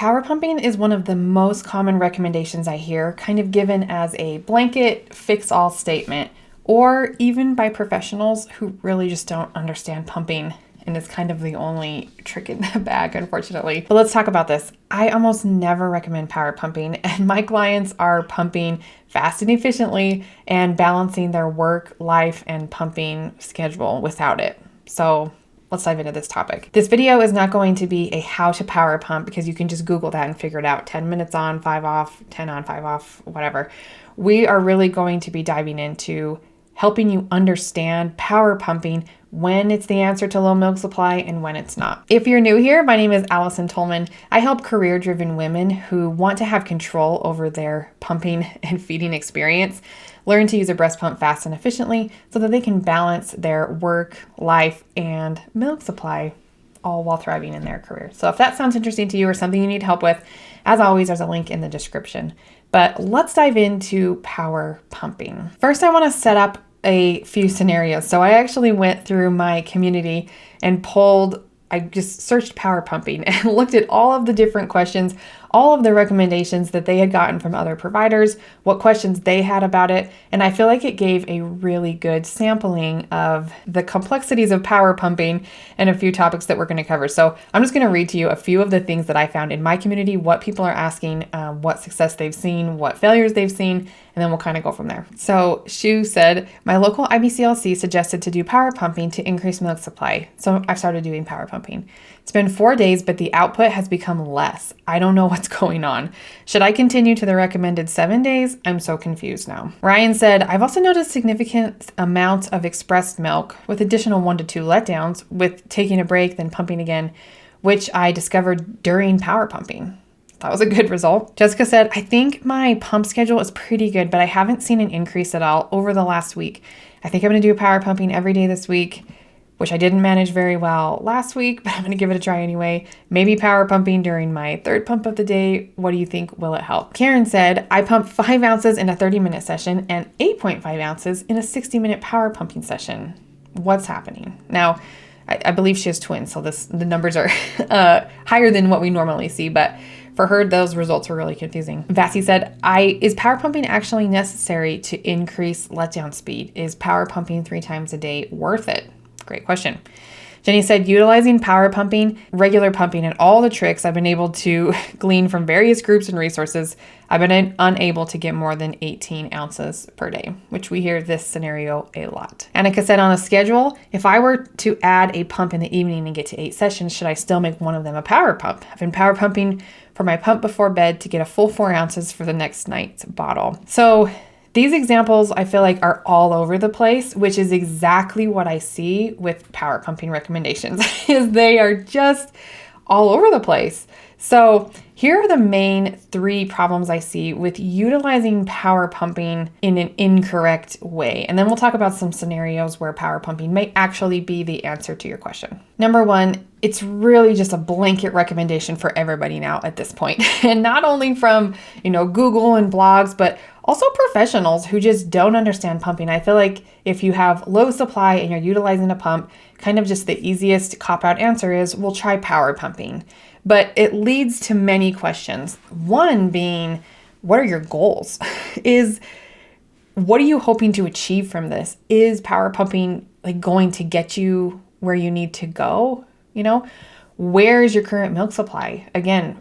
Power pumping is one of the most common recommendations I hear, kind of given as a blanket fix-all statement, or even by professionals who really just don't understand pumping, and it's kind of the only trick in the bag, unfortunately. But let's talk about this. I almost never recommend power pumping, and my clients are pumping fast and efficiently and balancing their work, life, and pumping schedule without it. So let's dive into this topic. This video is not going to be a how to power pump because you can just Google that and figure it out. 10 minutes on, 5 off, 10 on, 5 off, whatever. We are really going to be diving into helping you understand power pumping, when it's the answer to low milk supply and when it's not. If you're new here, my name is Allison Tolman. I help career-driven women who want to have control over their pumping and feeding experience learn to use a breast pump fast and efficiently so that they can balance their work, life, and milk supply, all while thriving in their career. So if that sounds interesting to you or something you need help with, as always, there's a link in the description. But let's dive into power pumping. First, I want to set up a few scenarios. So I actually went through my community and I just searched power pumping and looked at all of the different questions, all of the recommendations that they had gotten from other providers, what questions they had about it. And I feel like it gave a really good sampling of the complexities of power pumping and a few topics that we're going to cover. So I'm just going to read to you a few of the things that I found in my community, what people are asking, what success they've seen, what failures they've seen, and then we'll kind of go from there. So Shu said, my local IBCLC suggested to do power pumping to increase milk supply. So I've started doing power pumping. It's been 4 days, but the output has become less. I don't know what's going on. Should I continue to the recommended 7 days? I'm so confused now. Ryan said, I've also noticed significant amounts of expressed milk with additional 1 to 2 letdowns with taking a break, then pumping again, which I discovered during power pumping. That was a good result. Jessica said, I think my pump schedule is pretty good, but I haven't seen an increase at all over the last week. I think I'm going to do power pumping every day this week, which I didn't manage very well last week, but I'm going to give it a try anyway. Maybe power pumping during my 3rd pump of the day. What do you think? Will it help? Karen said, I pump 5 ounces in a 30-minute session and 8.5 ounces in a 60-minute power pumping session. What's happening? Now, I believe she has twins, so the numbers are higher than what we normally see, but for her, those results were really confusing. Vassie said, is power pumping actually necessary to increase letdown speed? Is power pumping 3 times a day worth it? Great question. Jenny said, utilizing power pumping, regular pumping, and all the tricks I've been able to glean from various groups and resources, I've been unable to get more than 18 ounces per day, which we hear this scenario a lot. Annika said, on a schedule, if I were to add a pump in the evening and get to 8 sessions, should I still make one of them a power pump? I've been power pumping for my pump before bed to get a full 4 ounces for the next night's bottle. So these examples I feel like are all over the place, which is exactly what I see with power pumping recommendations, is they are just all over the place. So here are the main 3 problems I see with utilizing power pumping in an incorrect way. And then we'll talk about some scenarios where power pumping may actually be the answer to your question. Number 1, it's really just a blanket recommendation for everybody now at this point. And not only from, Google and blogs, but also professionals who just don't understand pumping. I feel like if you have low supply and you're utilizing a pump, kind of just the easiest cop-out answer is, we'll try power pumping. But it leads to many questions. One being, what are your goals? What are you hoping to achieve from this? Is power pumping going to get you where you need to go? Where is your current milk supply? Again,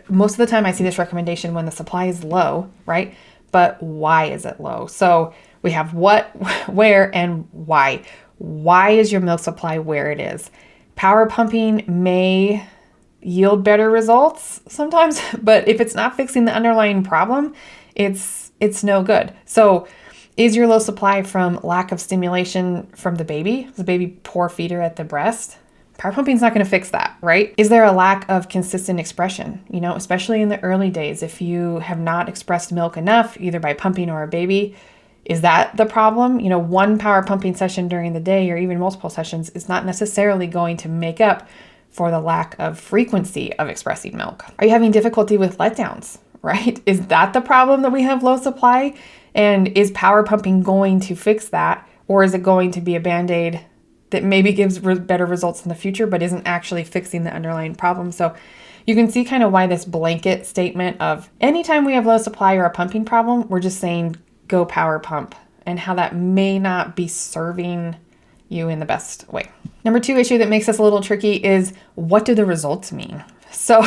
most of the time I see this recommendation when the supply is low, right? But why is it low? So we have what, where, and why. Why is your milk supply where it is? Power pumping may yield better results sometimes, but if it's not fixing the underlying problem, it's no good. So is your low supply from lack of stimulation from the baby? Is the baby poor feeder at the breast? Power pumping is not going to fix that, right? Is there a lack of consistent expression? Especially in the early days, if you have not expressed milk enough, either by pumping or a baby, is that the problem? One power pumping session during the day or even multiple sessions is not necessarily going to make up for the lack of frequency of expressing milk. Are you having difficulty with letdowns, right? Is that the problem that we have low supply? And is power pumping going to fix that? Or is it going to be a Band-Aid that maybe gives better results in the future, but isn't actually fixing the underlying problem? So you can see kind of why this blanket statement of anytime we have low supply or a pumping problem, we're just saying go power pump, and how that may not be serving you in the best way. Number 2 issue that makes this a little tricky is, what do the results mean? So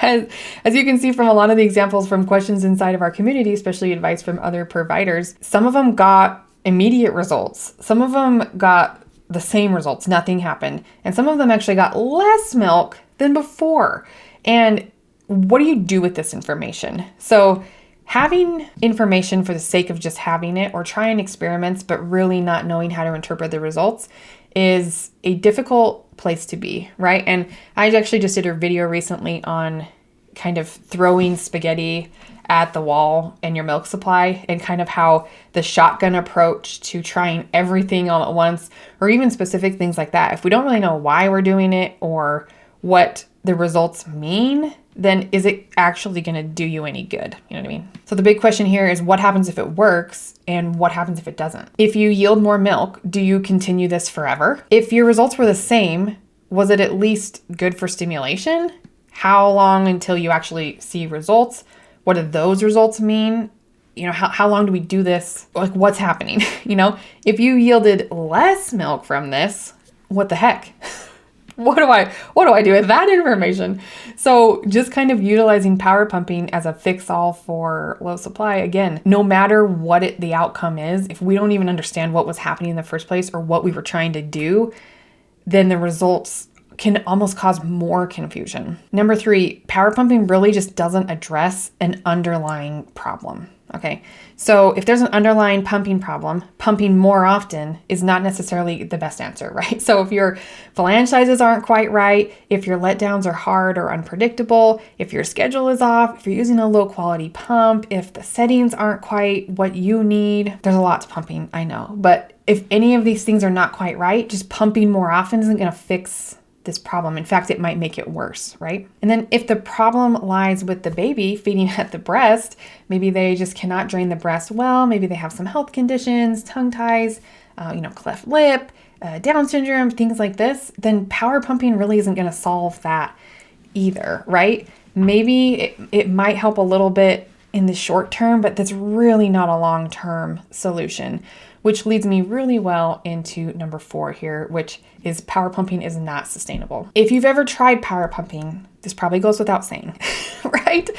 as you can see from a lot of the examples from questions inside of our community, especially advice from other providers, some of them got immediate results. Some of them got the same results, nothing happened. And some of them actually got less milk than before. And what do you do with this information? So having information for the sake of just having it, or trying experiments but really not knowing how to interpret the results, is a difficult place to be, right? And I actually just did a video recently on kind of throwing spaghetti at the wall and your milk supply, and kind of how the shotgun approach to trying everything all at once, or even specific things like that, if we don't really know why we're doing it or what the results mean, then is it actually going to do you any good? You know what I mean? So the big question here is, what happens if it works and what happens if it doesn't? If you yield more milk, do you continue this forever? If your results were the same, was it at least good for stimulation? How long until you actually see results? What do those results mean? You know, how long do we do this? Like, what's happening? You know, if you yielded less milk from this, what the heck? What do I do with that information? So just kind of utilizing power pumping as a fix-all for low supply. Again, no matter what the outcome is, if we don't even understand what was happening in the first place or what we were trying to do, then the results can almost cause more confusion. Number 3, power pumping really just doesn't address an underlying problem. Okay, so if there's an underlying pumping problem, pumping more often is not necessarily the best answer, right? So if your flange sizes aren't quite right, if your letdowns are hard or unpredictable, if your schedule is off, if you're using a low quality pump, if the settings aren't quite what you need, there's a lot to pumping, I know. But if any of these things are not quite right, just pumping more often isn't going to fix this problem. In fact, it might make it worse, right? And then if the problem lies with the baby feeding at the breast, maybe they just cannot drain the breast well, maybe they have some health conditions, tongue ties, cleft lip, Down syndrome, things like this, then power pumping really isn't going to solve that either, right? Maybe it might help a little bit in the short term, but that's really not a long-term solution, which leads me really well into number 4 here, which is power pumping is not sustainable. If you've ever tried power pumping, this probably goes without saying, right?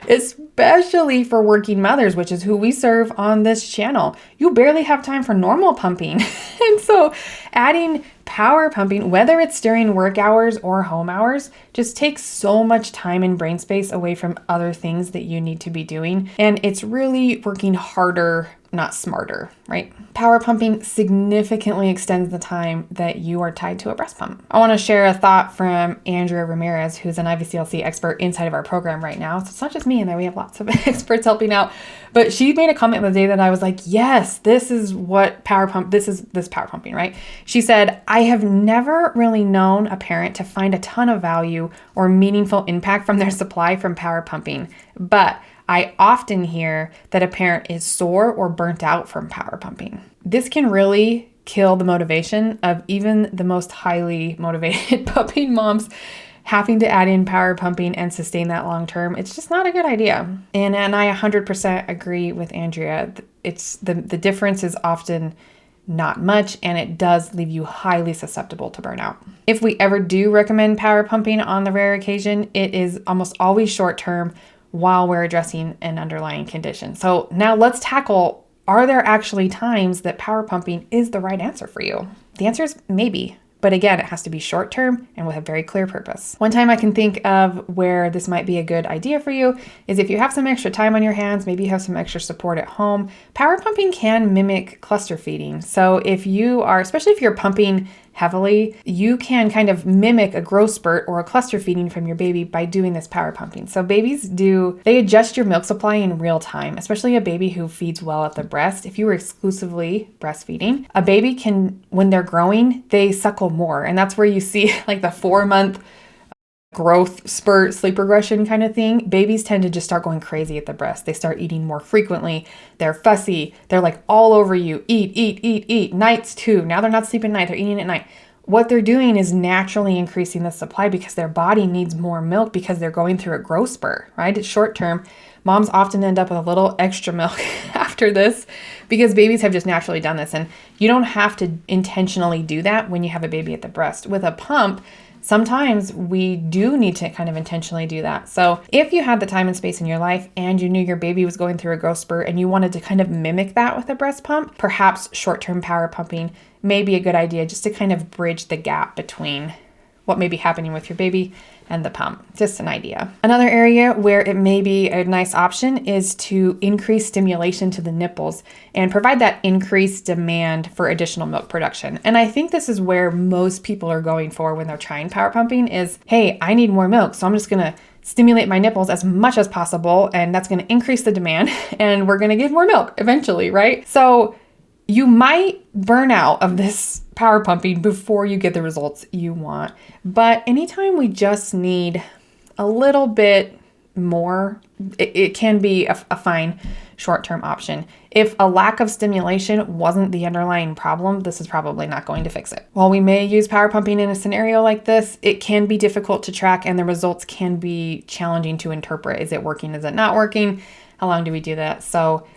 Especially for working mothers, which is who we serve on this channel. You barely have time for normal pumping. And so adding power pumping, whether it's during work hours or home hours, just takes so much time and brain space away from other things that you need to be doing. And it's really working harder, not smarter, right? Power pumping significantly extends the time that you are tied to a breast pump. I want to share a thought from Andrea Ramirez, who's an IBCLC expert inside of our program right now. So it's not just me in there, we have lots of experts helping out. But she made a comment the day that I was like, yes, this is what this power pumping, right? She said, I have never really known a parent to find a ton of value or meaningful impact from their supply from power pumping. But I often hear that a parent is sore or burnt out from power pumping. This can really kill the motivation of even the most highly motivated pumping moms having to add in power pumping and sustain that long term. It's just not a good idea. And I 100% agree with Andrea. It's the difference is often not much, and it does leave you highly susceptible to burnout. If we ever do recommend power pumping on the rare occasion, it is almost always short term while we're addressing an underlying condition. So now let's tackle, are there actually times that power pumping is the right answer for you? The answer is maybe. But again, it has to be short term and with a very clear purpose. One time I can think of where this might be a good idea for you is if you have some extra time on your hands, maybe you have some extra support at home, power pumping can mimic cluster feeding. So if you are, especially if you're pumping heavily, you can kind of mimic a growth spurt or a cluster feeding from your baby by doing this power pumping. So babies they adjust your milk supply in real time, especially a baby who feeds well at the breast. If you were exclusively breastfeeding, a baby can, when they're growing, they suckle more. And that's where you see like the 4-month growth spurt, sleep regression kind of thing. Babies tend to just start going crazy at the breast. They start eating more frequently. They're fussy. They're like all over you. Eat. Nights too. Now they're not sleeping at night. They're eating at night. what they're doing is naturally increasing the supply because their body needs more milk because they're going through a growth spurt, right? It's short term. Moms often end up with a little extra milk after this because babies have just naturally done this. And you don't have to intentionally do that when you have a baby at the breast. With a pump, sometimes we do need to kind of intentionally do that. So if you had the time and space in your life and you knew your baby was going through a growth spurt and you wanted to kind of mimic that with a breast pump, perhaps short-term power pumping may be a good idea just to kind of bridge the gap between what may be happening with your baby and the pump. Just an idea. Another area where it may be a nice option is to increase stimulation to the nipples and provide that increased demand for additional milk production. And I think this is where most people are going for when they're trying power pumping is, hey, I need more milk, so I'm just going to stimulate my nipples as much as possible, and that's going to increase the demand, and we're going to get more milk eventually, right? So you might burn out of this power pumping before you get the results you want. But anytime we just need a little bit more, it can be a fine short-term option. If a lack of stimulation wasn't the underlying problem, this is probably not going to fix it. While we may use power pumping in a scenario like this, it can be difficult to track and the results can be challenging to interpret. Is it working? Is it not working? How long do we do that? So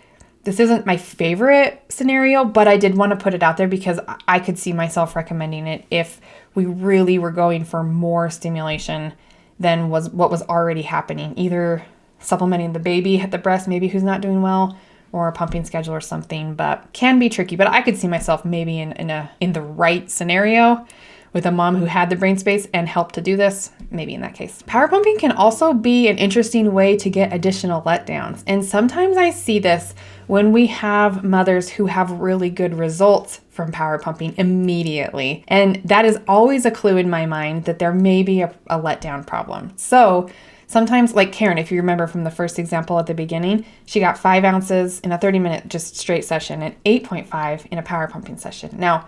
this isn't my favorite scenario, but I did want to put it out there because I could see myself recommending it if we really were going for more stimulation than was what was already happening, either supplementing the baby at the breast, maybe who's not doing well, or a pumping schedule or something, but can be tricky. But I could see myself maybe in the right scenario with a mom who had the brain space and helped to do this, maybe in that case. Power pumping can also be an interesting way to get additional letdowns. And sometimes I see this when we have mothers who have really good results from power pumping immediately. And that is always a clue in my mind that there may be a letdown problem. So sometimes, like Karen, if you remember from the first example at the beginning, she got 5 ounces in a 30-minute just straight session and 8.5 in a power pumping session. Now,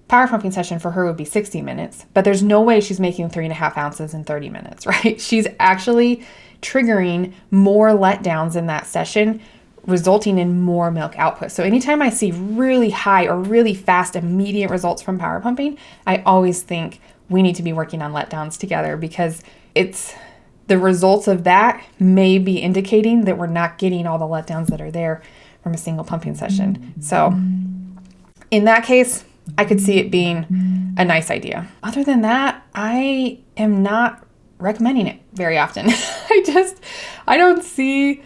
power pumping session for her would be 60 minutes, but there's no way she's making 3.5 ounces in 30 minutes, right? She's actually triggering more letdowns in that session, resulting in more milk output. So anytime I see really high or really fast, immediate results from power pumping, I always think we need to be working on letdowns together because the results of that may be indicating that we're not getting all the letdowns that are there from a single pumping session. So in that case, I could see it being a nice idea. Other than that, I am not recommending it very often. I don't see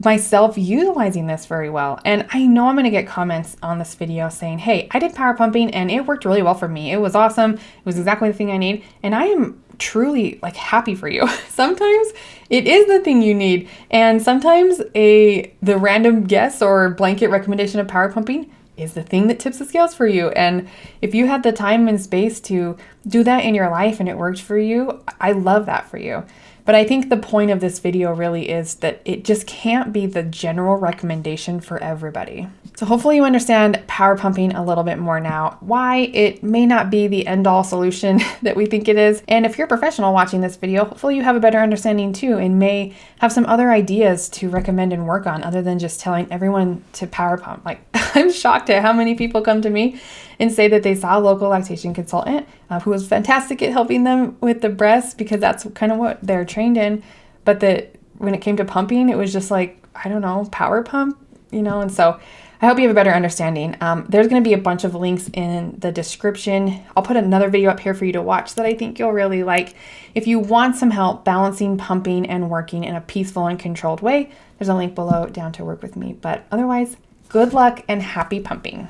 myself utilizing this very well. And I know I'm going to get comments on this video saying, hey, I did power pumping and it worked really well for me. It was awesome. It was exactly the thing I need. And I am truly happy for you. Sometimes it is the thing you need. And sometimes the random guess or blanket recommendation of power pumping is the thing that tips the scales for you. And if you had the time and space to do that in your life and it worked for you, I love that for you. But I think the point of this video really is that it just can't be the general recommendation for everybody. So hopefully you understand power pumping a little bit more now, why it may not be the end-all solution that we think it is. And if you're a professional watching this video, hopefully you have a better understanding too and may have some other ideas to recommend and work on other than just telling everyone to power pump. I'm shocked at how many people come to me and say that they saw a local lactation consultant who was fantastic at helping them with the breast because that's kind of what they're trained in. But that when it came to pumping, it was just power pump, and so I hope you have a better understanding. There's going to be a bunch of links in the description. I'll put another video up here for you to watch that I think you'll really like. If you want some help balancing pumping and working in a peaceful and controlled way, there's a link below down to work with me. But otherwise, good luck and happy pumping.